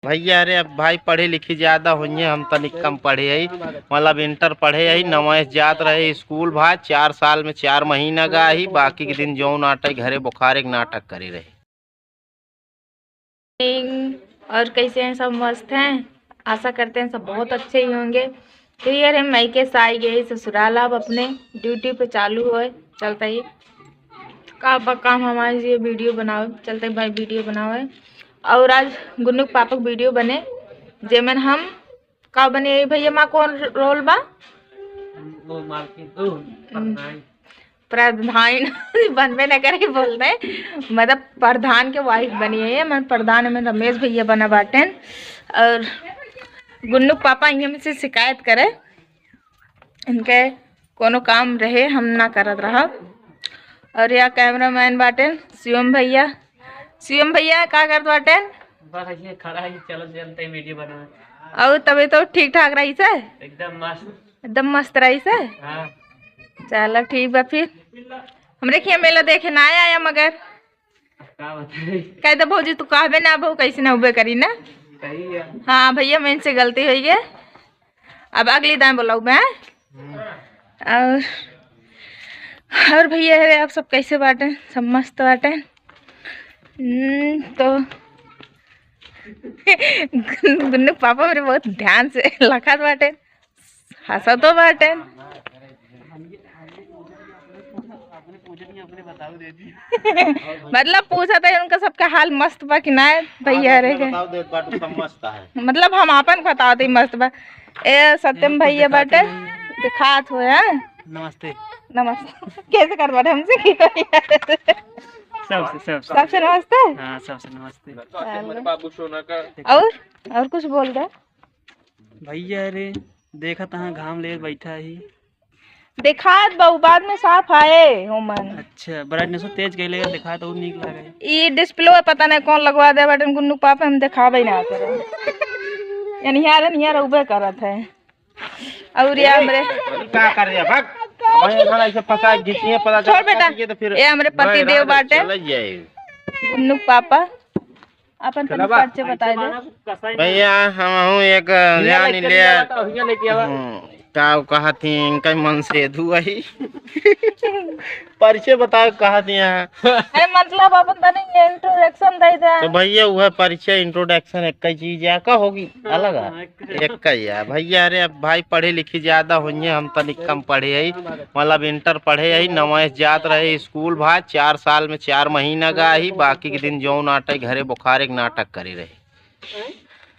भैया अरे अब भाई पढ़े लिखी ज्यादा हुई हम तनिक कम पढ़े आई, मतलब इंटर पढ़े आई नवाइस जात रहे स्कूल भाई 4 साल में 4 महीना गा ही, बाकी के दिन जो नाटक घरे बुखार एक नाटक करे रहे। और कैसे हैं? सब मस्त हैं, आशा करते हैं सब बहुत अच्छे ही होंगे। तो यार हम मायके से आई गए ससुराल, अब अपने ड्यूटी पे चालू हो चलता ही काम हमारे ये वीडियो बनाओ चलते भाई वीडियो बनाओ है। और आज गुन्नू के पापा वीडियो बने जेमन हम का बने भैया माँ कौन रोल बा प्रधान बनबे न करे बोलते मतलब प्रधान के वाइफ बनी है। मैं प्रधान में रमेश भैया बना बाटेन और गुन्नू के पापा यहाँ से शिकायत करे इनके कोनो काम रहे हम ना करत रहा। और यहाँ कैमरामैन बाटेन शिवम भैया का करत बाटेन बस ऐसे खड़ा है चलते वीडियो बना। और तभी तो ठीक ठाक रही से एकदम मस्त रही से। हाँ। चलो ठीक बा फिर हमरे खिया मेला देखे ना आया मगर कह दो भौजी तू कहबे ना बहु कैसे ना उबे करी ना। हाँ भैया मैं इनसे गलती हुई है, अब अगली दाएं बोलाऊ मैं। और भैया अरे आप सब कैसे बाटे? सब मस्त बाटे। तो गुन्नू पापा मेरे बहुत ध्यान से लखत बाटे हंसा तो बाटे मतलब पूछा था उनका सबका हाल मस्त बा कि ना भैया रे मतलब हम आपन बताते मस्त बा। ए सत्यम भैया बाटे दिखात हो है। नमस्ते कैसे कर बाटे हमसे सबसे नमस्ते। हाँ सबसे नमस्ते। और कुछ बोल रहे भैया रे देखा तहाँ घाम ले बैठा ही दिखात बहु बाद में साफ आए हो मन। अच्छा ब्राइटनेस तेज कर लेगा दिखा तो निक लगे। ये डिस्प्ले पता नहीं कौन लगवा दे बटन गुन्नू पापा हम दिखावे ना करे यानी यार उबे करत है। और ये हमरे क्या कर रहे भाग भाई ऐसे फंसा घिचिए पता छोड़ बेटा तो फिर ये हमरे पति देव बाटे गुन्नू पापा अपन परिचय बता दे भैया। हम एक ध्यान ले का कहा थी इनका मन से धुआई परिचय बताओ कहा थी अरे मतलब अपन तने इंट्रोडक्शन दे दे तो भैया वह परिचय इंट्रोडक्शन एक ही चीज है का होगी अलग है एक ही है भैया। अरे अब भाई पढ़े लिखी ज्यादा हुई हम तनिक कम पढ़े आई, मतलब इंटर पढ़े आई नवाइस जात रहे स्कूल भाई 4 साल में 4 महीना गा ही, बाकी के दिन जो नाटक घरे बुखार एक नाटक करे रहे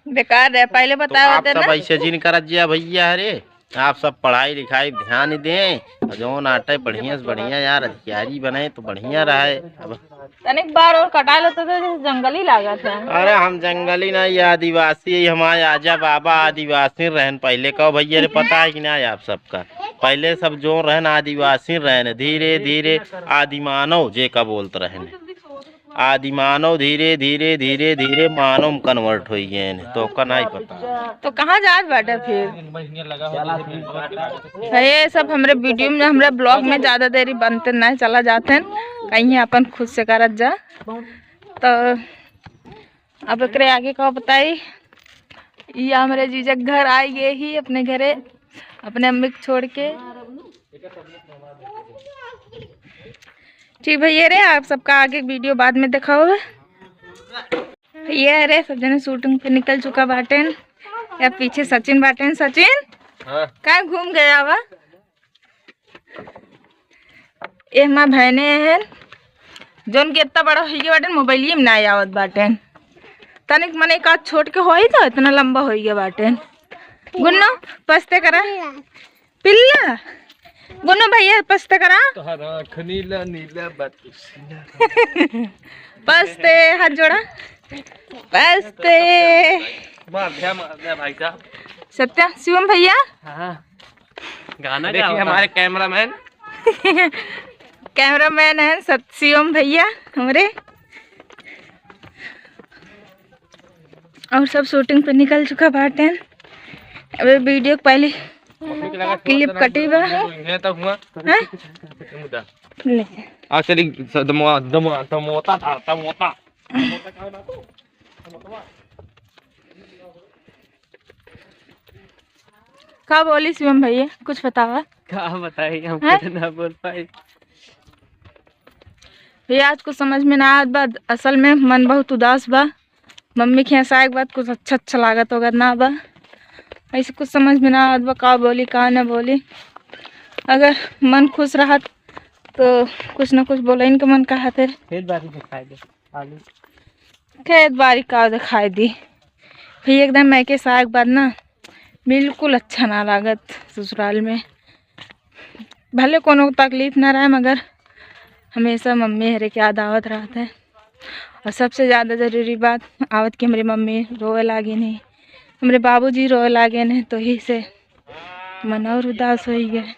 बेकार है। पहले बताओ तो सब ऐसे जिन कर भैया। अरे आप सब पढ़ाई लिखाई ध्यान दें, जो नाटक बढ़िया से बढ़िया यार अधिकारी बने तो बढ़िया रहे। अब तनिक बार और कटा लो तो जंगली लागत है। अरे हम जंगली नहीं आदिवासी हमारे आजा बाबा आदिवासी रहन पहले कहो भैया रे पता है कि ना आप सबका पहले सब जो रहन आदिवासी रहन धीरे धीरे आदिमानव जे का बोलते रहन आदिमानव धीरे धीरे धीरे धीरे मानव कन्वर्ट हो गए तो का नहीं पता। तो कहाँ जात बाटे फिर ये सब हमरे वीडियो में हमरे ब्लॉग में ज्यादा देरी बनते नहीं चला जाते हैं कहीं अपन खुद से करत जा। तो अब एक आगे का बताई ये हमारे जीजा घर आई गए ही अपने घरे अपने अम्मी को छोड़ के। ठीक भैया रे आप सबका आगे वीडियो बाद में दिखाओ। ये रे सब जने शूटिंग पे निकल चुका बाटेन या पीछे सचिन बाटेन। सचिन कहाँ घूम गया वा? ये माँ बहने हैं जोन के इतना बड़ा हो गया बाटेन मोबाइल में ना आवत बाटेन तनिक मने का छोट के हो ही तो इतना लंबा हो गया बाटेन। गुन्नो पस्ते करा पिल्ला गुन्नो भैया पस्ते करा पस्ते हाथ जोड़ा पस्ते सत्या शिवम भैया। हाँ गाना देखिए हमारे कैमरामैन है शिवम भैया हमारे। और सब शूटिंग पे निकल चुका बाटे। अबे वीडियो पहले क्लिप कटी बा का बोली शिवम भैया, कुछ बतावा। क्या बताइए, हम हैं? कुछ ना बोल पाए। भैया आज कुछ समझ में ना आत बा, असल में मन बहुत उदास बा। मम्मी के यहाँ से आए के बाद कुछ अच्छा लागत होगा ना बा, ऐसे कुछ समझ में ना आत बा का बोली का ना बोली। अगर मन खुश रहा तो कुछ ना कुछ बोले इनके मन का है। फिर बारी दिखाई दे आलू। खेत बारी का दिखाई दी। फिर एकदम मैके साग बाद ना बिल्कुल अच्छा ना लागत ससुराल में। भले कोनो तकलीफ ना रहे मगर हमेशा मम्मी हरे के याद आवत रहत है। और सबसे ज़्यादा ज़रूरी बात आवत कि हमारी मम्मी रोए लागे नहीं, हमारे बाबूजी रोए लागे नहीं, तो ही से मन और उदास हो गए।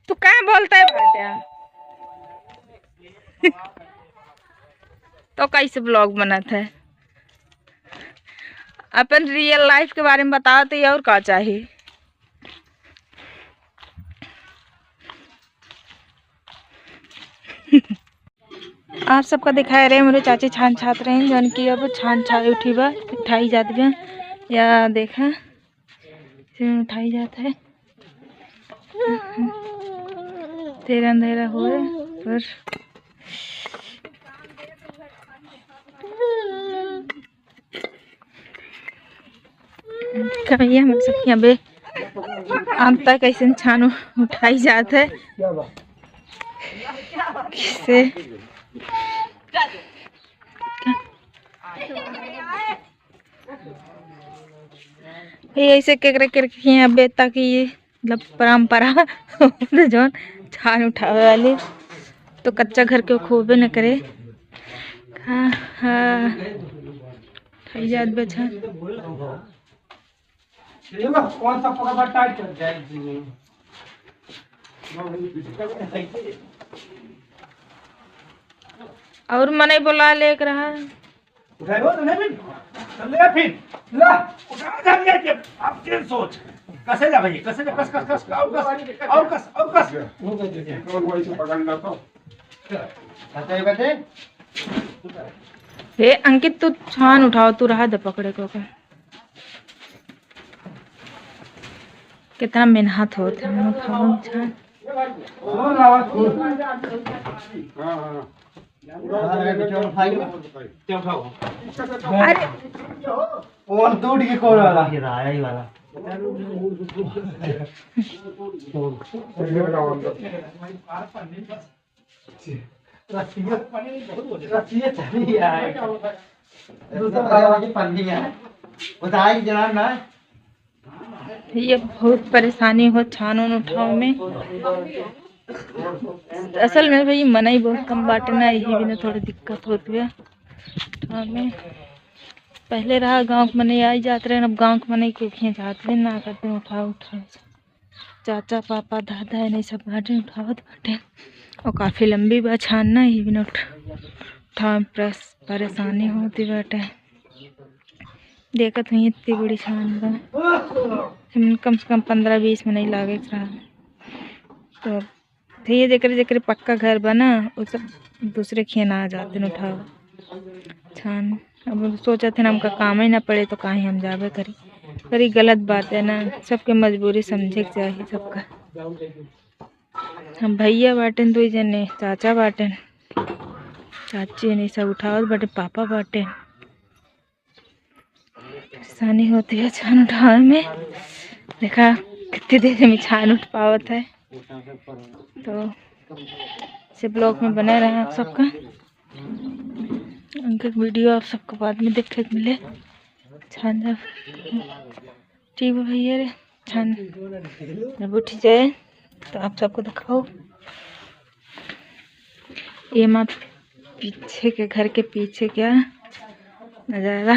तू क्या बोलता है बेटा? तो कैसे ब्लॉग बनत है? अपन रियल लाइफ के बारे में बताओ तो ये और क्या चाहिए। आप सबका दिखाए रहे मेरे चाची छान छात रहे हैं जौन की अब छान छाई उठी बा उठाई जात बा या देखा उठाई जाता है। तेरा अंधेरा हुआ पर भैया हम सब यहाँ पे आम तक कैसे छान उठाई जात है किसे ऐसे केकरे करके यहाँ पे ताकि ये मतलब परंपरा जो छान उठावे वाले तो कच्चा घर के खूबे न करे। हाँ हाँ उठाई जात बचा कौन सा पकड़ टाइट कर जाए। और मने बोला लेक रहा उठाए हो तो नहीं ले फिर ला उठा जा ये अब क्या सोच कैसे जा भाई कैसे जा कस कस कस और कस कौन वही से पकड़ना तो कहते हे अंकित तू छान उठाओ तू रहा दे पकड़े को कितना मेहनत होता है उठाओ छान। और आवाज हां हां अरे और दूध की कौन वाला हिराया ही वाला रसिया चली आए दूसरा पन्नी है बताई जनाब ना। ये बहुत परेशानी हो छान उठाओ में। असल में भाई मनाई बहुत कम बाटे ना, यही भी ना थोड़ी दिक्कत होती है हमें। पहले रहा गांव के मने आई जाते रहे, अब गांव के मने को खींच जाते ना करते उठाओ चाचा पापा दादा है नहीं सब बाटे उठावत बाटे और काफ़ी लंबी बा छानना ही भी ना उठाओ परेशानी होती बाटे। देखत हुई इतनी बड़ी छान बा कम से कम 15-20 मिनट लागे रहा। तो ये जेकरे पक्का घर बना वो सब दूसरे खेना आ जाते न उठाओ छान। अब सोचा थे ना हमका काम ही ना पड़े तो कहीं हम जावे करी गलत बात है ना, सबके मजबूरी समझे के चाहिए सबका। हम भैया बाटन 2 जने चाचा बाटन चाची नहीं सब उठावत बाटे पापा बाटे। परेशानी होती है छान उठावे में। देखा कितनी देर में छान उठ पावत है। तो इसे ब्लॉग में बने रहे आप सबका उनके वीडियो आप सबको बाद में देखने को मिले। छान जब ठीक है भैया रे छान जब उठ जाए तो आप सबको दिखाओ। ये माँ पीछे के घर के पीछे क्या नज़ारा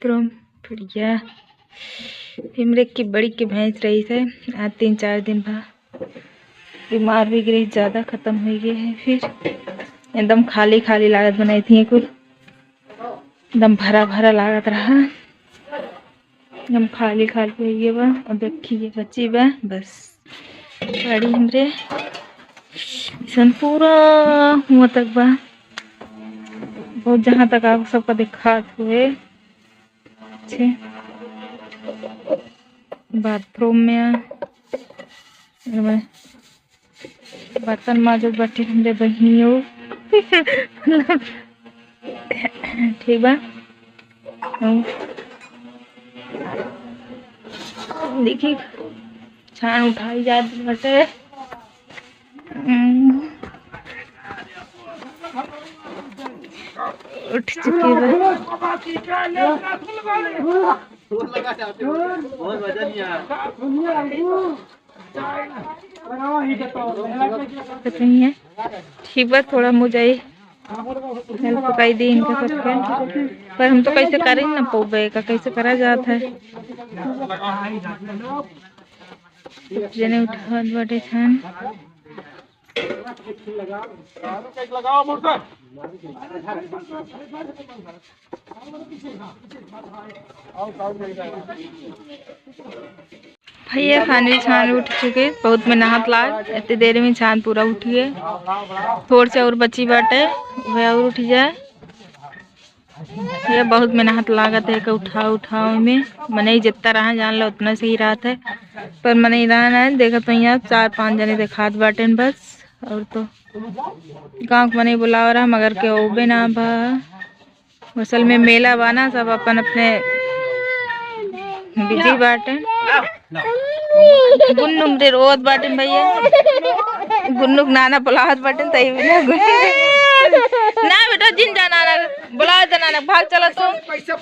क्रम बढ़िया। हिमरे की बड़ी की भैंस रही थे आज 3-4 दिन बाद बीमार भी गई ज़्यादा ख़त्म हो गई है। फिर एकदम खाली खाली लागत बनाई थी कुल एकदम भरा भरा लागत रहा एकदम खाली खाली हो गई बा। अब देखी ये बच्ची बा बस गाड़ी हमरे सन पूरा हुआ तक बा बहुत जहाँ तक आप सबका दिखात हुए अच्छे बाथरूम में मैं बर्तन माजत बैठे हमरे बहिनियों ठीक बा। देखिए छान उठाई जाती बटे। उठ चुकी है। नहीं है ठीक बा, थोड़ा मुझे हेल्प कर दी इनका सबके, पर हम तो कैसे कर ही ना पोबे का, कैसे करा जाता है। जने उठा बटे छान भैया खाने छान उठ चुके, बहुत मेहनत लाग, इतनी देर में छान पूरा उठ गए। थोड़ से और बची बाटे वह और उठ जाए। ये बहुत मेहनत लागत है कि उठाओ में मने जितना रहा जान लो उतना सही रात है, पर मने रहा है। देखा तो यहाँ 4-5 जने दिखात बाटे बस, और तो गाँव के मने बुलाव रहा मगर के ओबे ना बा। असल में मेला बाना, सब अपन अपने बिजी बाटे। गुन्नू रे रोत बाटे भैया, गुन्नू नाना बुलावत बाटे तई ना ना बेटा जिन जाना ना बुलाओ जाना भाग चलो तो पैसा।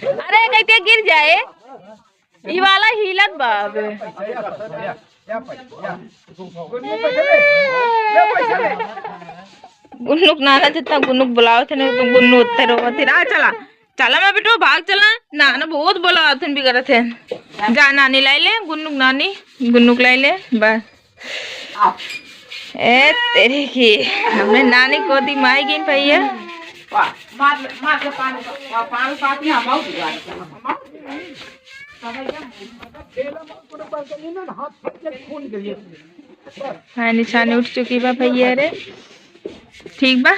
अरे कैसे गिर जाए ई वाला हिलत बाब। गुन्नू नाना जितना गुन्नू बुलाओ थे ना तो गुन्नू उतरे रोवत थे। चला चला मैं बेटो भाग चला, नाना बहुत बोला थे भी करत थे। जा नानी लाई ले, नानी गुन्नू लाई ले बस। ए तेरे की हमने नानी को दी माई गिन भैया। हाँ निशानी उठ चुकी बा भैया रे, ठीक बा।